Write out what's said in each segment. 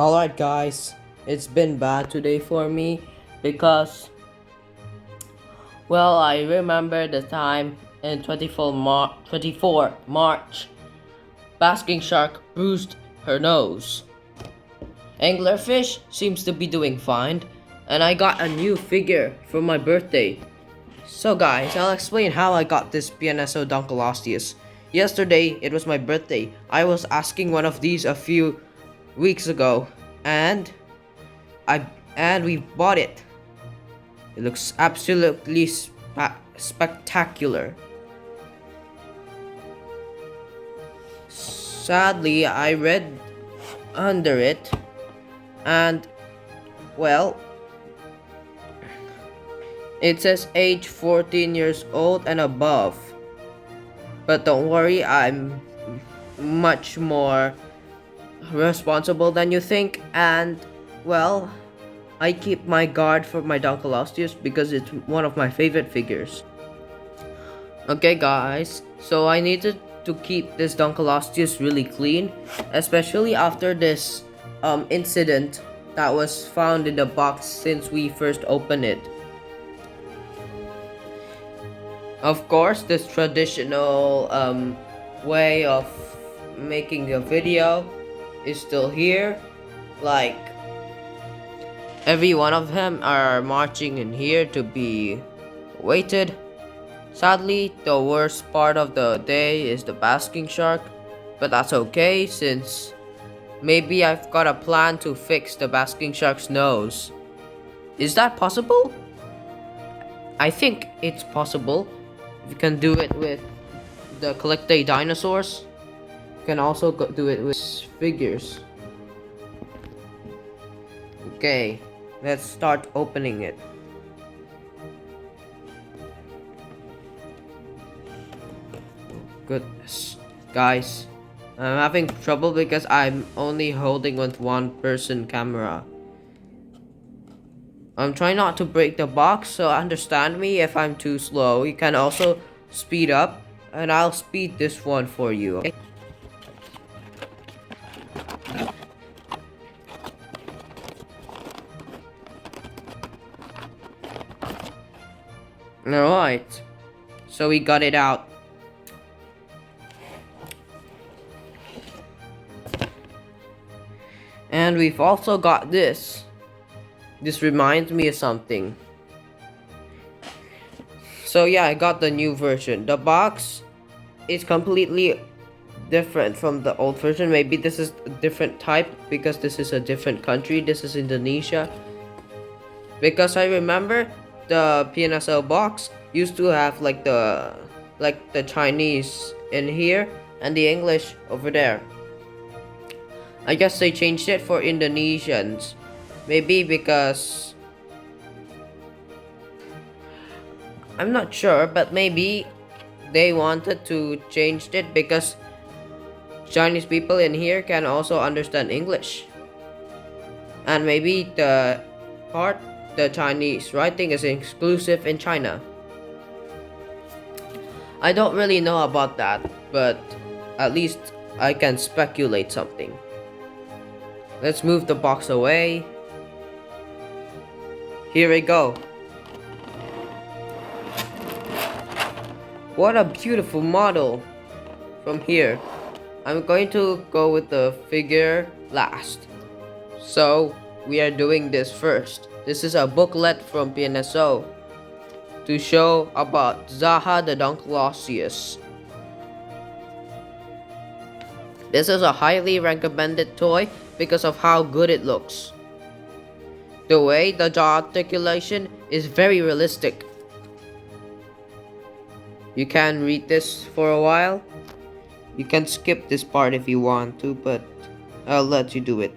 Alright guys, it's been bad today for me because I remember the time in 24 March basking shark bruised her nose. Anglerfish seems to be doing fine and I got a new figure for my birthday. So guys, I'll explain how I got this pnso dunkleosteus. Yesterday, it was my birthday. I was asking one of these a few weeks ago and I and we bought it. It looks absolutely spectacular. Sadly, I read under it and well, it says age 14 years old and above. But don't worry, I'm much more responsible than you think, and well, I keep my guard for my dunkleosteus because it's one of my favorite figures. Okay guys, so I needed to keep this dunkleosteus really clean, especially after this incident that was found in the box since we first opened it. Of course, this traditional way of making a video is still here. Like, every one of them are marching in here to be weighted. Sadly, the worst part of the day is the basking shark, but that's okay since maybe I've got a plan to fix the basking shark's nose. Is that possible? I think it's possible. You can do it with the collected dinosaurs. You can also do it with figures. Okay, let's start opening it. Goodness, guys, I'm having trouble because I'm only holding with one person camera. I'm trying not to break the box, so understand me if I'm too slow. You can also speed up, and I'll speed this one for you, okay? Alright, so we got it out. And we've also got this. This reminds me of something. So yeah, I got the new version. The box is completely different from the old version. Maybe this is a different type because this is a different country. This is Indonesia. Because I remember the pnso box used to have like the Chinese in here and the English over there. I guess they changed it for Indonesians. Maybe because I'm not sure, but maybe they wanted to change it because Chinese people in here can also understand English. And maybe the Chinese writing is exclusive in China. I don't really know about that, but at least I can speculate something. Let's move the box away. Here we go. What a beautiful model. From here, I'm going to go with the figure last. So, we are doing this first. This is a booklet from pnso to show about Zaha the dunkleosteus. This is a highly recommended toy because of how good it looks. The way the jaw articulation is very realistic. You can read this for a while. You can skip this part if you want to, but I'll let you do it.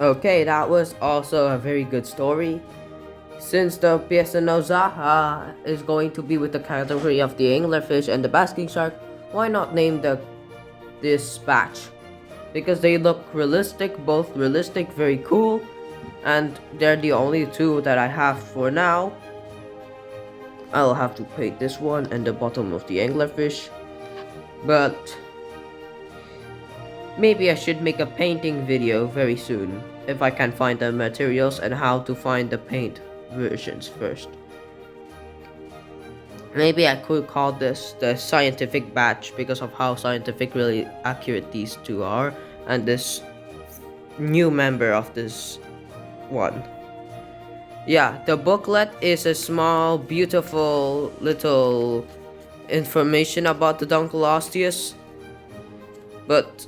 Okay, that was also a very good story. Since the pnso zaha is going to be with the category of the anglerfish and the basking shark, why not name this batch? Because they look realistic, both realistic, very cool, and they're the only two that I have for now. I'll have to paint this one and the bottom of the anglerfish, but maybe I should make a painting video very soon if I can find the materials and how to find the paint versions first. Maybe I could call this the scientific batch because of how scientifically accurate these two are, and this new member of this one. Yeah, the booklet is a small, beautiful little information about the dunkleosteus, but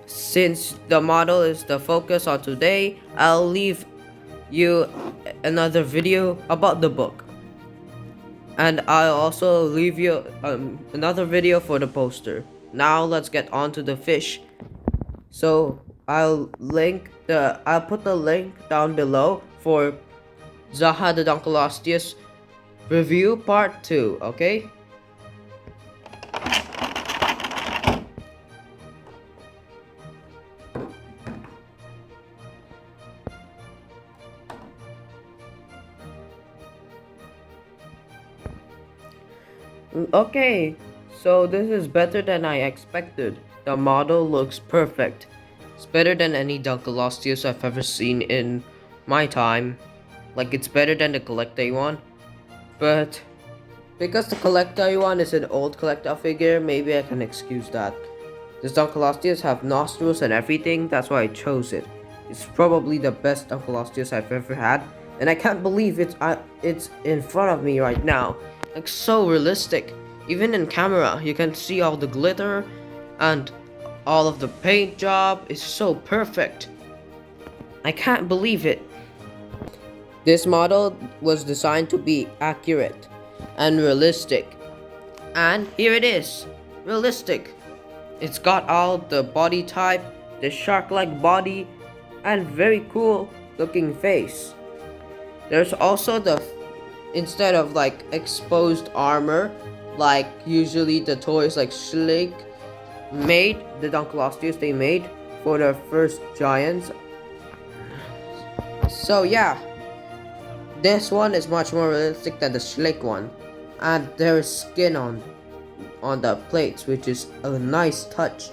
since the model is the focus on today, I'll leave you another video about the book, and I'll also leave you another video for the poster. Now let's get on to the fish. So I'll put the link down below for Zaha the dunkleosteus review part 2, okay? Okay, so this is better than I expected. The model looks perfect. It's better than any dunkleosteus I've ever seen in my time. Like, it's better than the collector one. But because the collector one is an old collector figure, maybe I can excuse that. This dunkleosteus have nostrils and everything, that's why I chose it. It's probably the best dunkleosteus I've ever had, and I can't believe it's in front of me right now. Like, so realistic. Even in camera, you can see all the glitter and all of the paint job is so perfect. I can't believe it. This model was designed to be accurate and realistic. And here it is, realistic. It's got all the body type, the shark-like body, and very cool looking face. There's also instead of like exposed armor, like usually the toys like Schlick made, the dunkleosteus they made for the first giants. So yeah, this one is much more realistic than the Schlick one, and there's skin on the plates, which is a nice touch.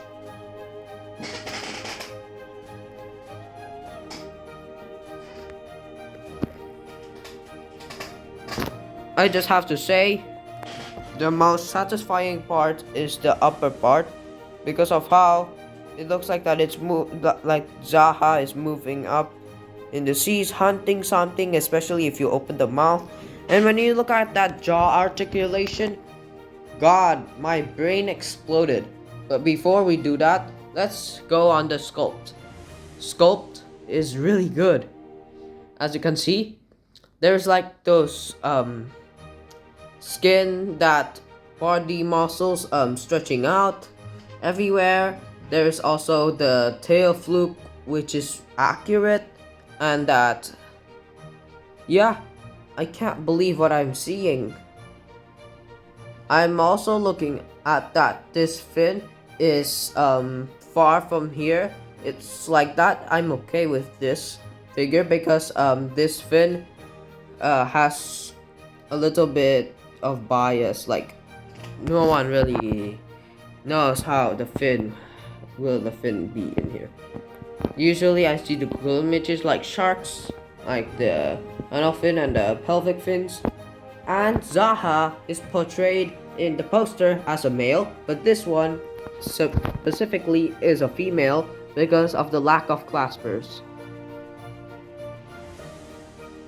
I just have to say, the most satisfying part is the upper part, because of how it looks like that like Zaha is moving up in the seas, hunting something, especially if you open the mouth. And when you look at that jaw articulation, God, my brain exploded. But before we do that, let's go on the sculpt. Sculpt is really good. As you can see, there's like those skin, that body muscles stretching out everywhere. There's also the tail fluke, which is accurate, and that, yeah, I can't believe what I'm seeing. I'm also looking at that this fin is far from here. It's like that. I'm okay with this figure because this fin has a little bit of bias. Like, no one really knows how the fin be in here. Usually I see the gill images like sharks, like the anal fin and the pelvic fins, and Zaha is portrayed in the poster as a male, but this one specifically is a female because of the lack of claspers.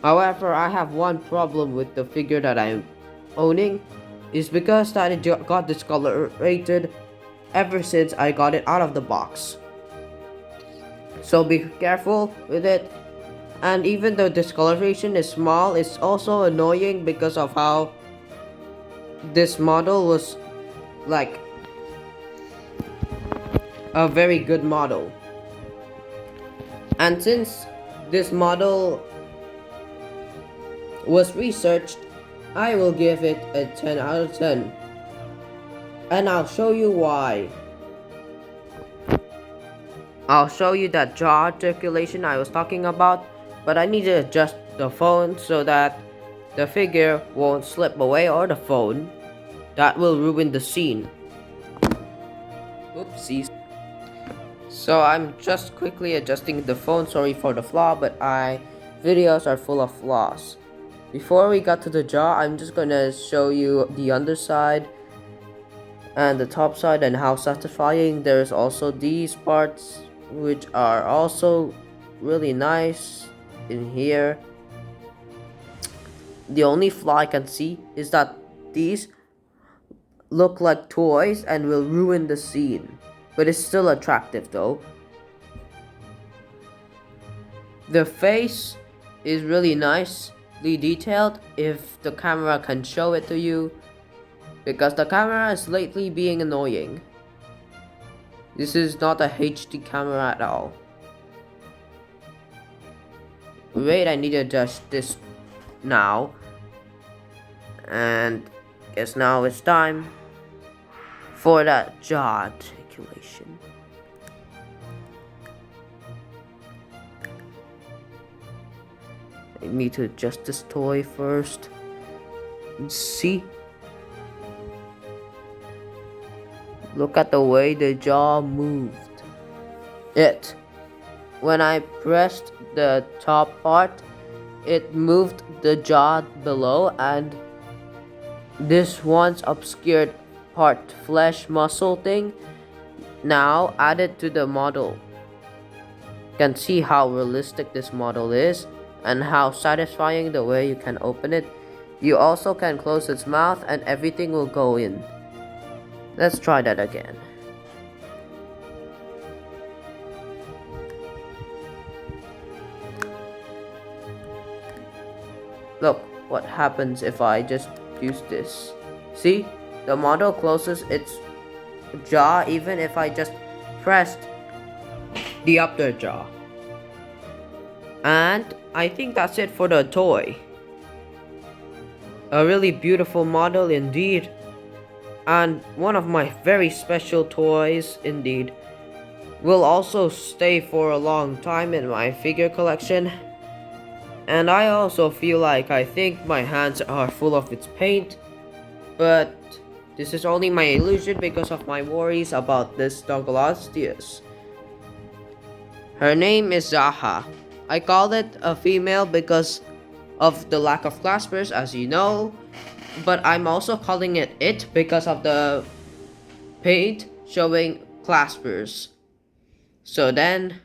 However, I have one problem with the figure that I'm owning, is because that it got discolorated ever since I got it out of the box. So be careful with it. And even though discoloration is small, it's also annoying because of how this model was like a very good model. And since this model was researched, I will give it a 10 out of 10. And I'll show you why. I'll show you that jaw articulation I was talking about, but I need to adjust the phone so that the figure won't slip away, or the phone. That will ruin the scene. Oopsies. So I'm just quickly adjusting the phone. Sorry for the flaw, but videos are full of flaws. Before we got to the jaw, I'm just gonna show you the underside and the top side and how satisfying. There's also these parts which are also really nice in here. The only flaw I can see is that these look like toys and will ruin the scene, but it's still attractive though. The face is really nicely detailed if the camera can show it to you, because the camera is lately being annoying. This is not a HD camera at all. Wait, I need to adjust this now. And guess now it's time for that jaw articulation. I need to adjust this toy first. See? Look at the way the jaw moved. When I pressed the top part, it moved the jaw below, and this once obscured part flesh muscle thing now added to the model. You can see how realistic this model is and how satisfying the way you can open it. You also can close its mouth and everything will go in. Let's try that again. Look what happens if I just use this. See? The model closes its jaw even if I just pressed the upper jaw. And I think that's it for the toy. A really beautiful model indeed. And one of my very special toys indeed. Will also stay for a long time in my figure collection. And I also feel like I think my hands are full of its paint. But this is only my illusion because of my worries about this dunkleosteus. Her name is Zaha. I called it a female because of the lack of claspers, as you know. But I'm also calling it because of the paint showing claspers. So then,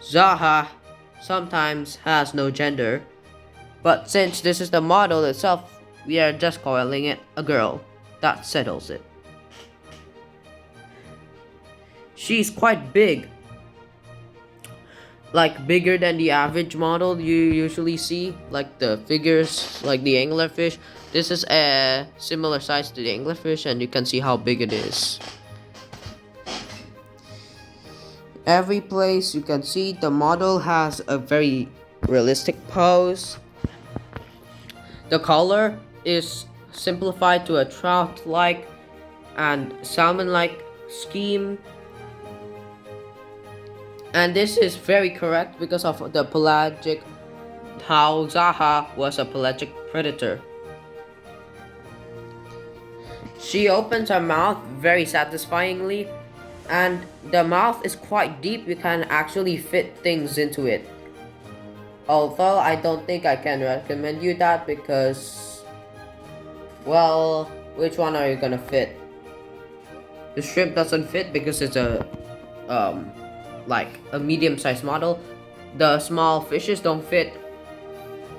Zaha sometimes has no gender. But since this is the model itself, we are just calling it a girl. That settles it. She's quite big. Like bigger than the average model you usually see, like the figures, like the anglerfish. This is a similar size to the anglerfish, and you can see how big it is. Every place you can see the model has a very realistic pose. The color is simplified to a trout-like and salmon-like scheme. And this is very correct because of the pelagic, how Zaha was a pelagic predator. She opens her mouth very satisfyingly, and the mouth is quite deep. You can actually fit things into it. Although I don't think I can recommend you that because, well, which one are you gonna fit? The shrimp doesn't fit because it's like a medium-sized model. The small fishes don't fit.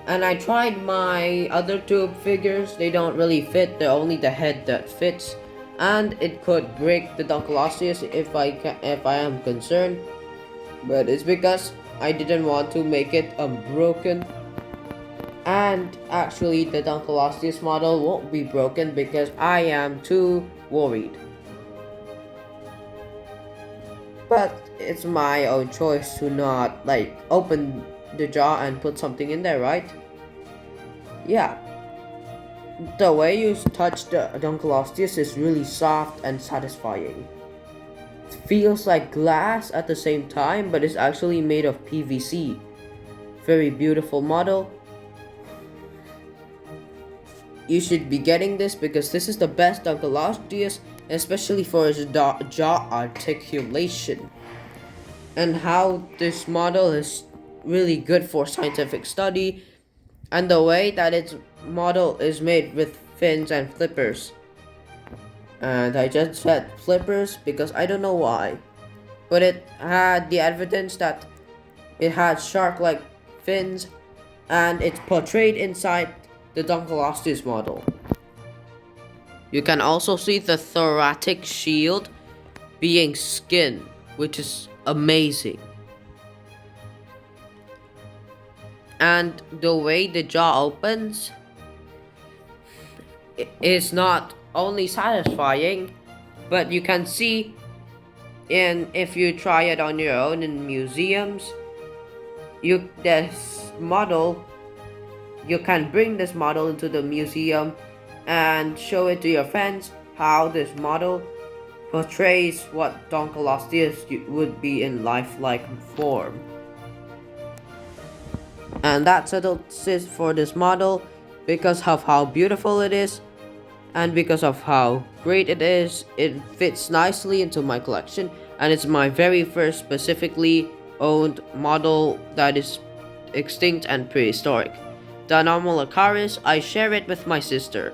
And I tried my other two figures, they don't really fit. They're only the head that fits, and it could break the dunkleosteus if I am concerned. But it's because I didn't want to make it broken. And actually the dunkleosteus model won't be broken because I am too worried. But it's my own choice to not like open the jaw and put something in there, right? Yeah. The way you touch the dunkleosteus is really soft and satisfying. It feels like glass at the same time, but it's actually made of PVC. Very beautiful model. You should be getting this because this is the best dunkleosteus, especially for its jaw articulation. And how this model is really good for scientific study, and the way that its model is made with fins and flippers. And I just said flippers because I don't know why, but it had the evidence that it had shark-like fins, and it's portrayed inside the dunkleosteus model. You can also see the thoracic shield being skin, which is amazing. And the way the jaw opens is not only satisfying, but you can see if you try it on your own in museums, this model, you can bring this model into the museum and show it to your friends how this model portrays what dunkleosteus would be in lifelike form. And that settles it for this model because of how beautiful it is and because of how great it is. It fits nicely into my collection, and it's my very first specifically owned model that is extinct and prehistoric. The Anomalocaris, I share it with my sister.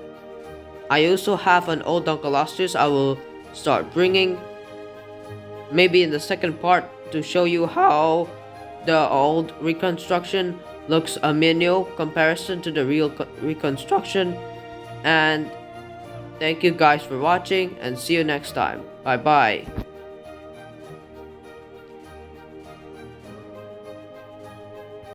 I also have an old dunkleosteus I will start bringing maybe in the second part to show you how the old reconstruction looks a minimal comparison to the real reconstruction. And thank you guys for watching, and see you next time. Bye bye.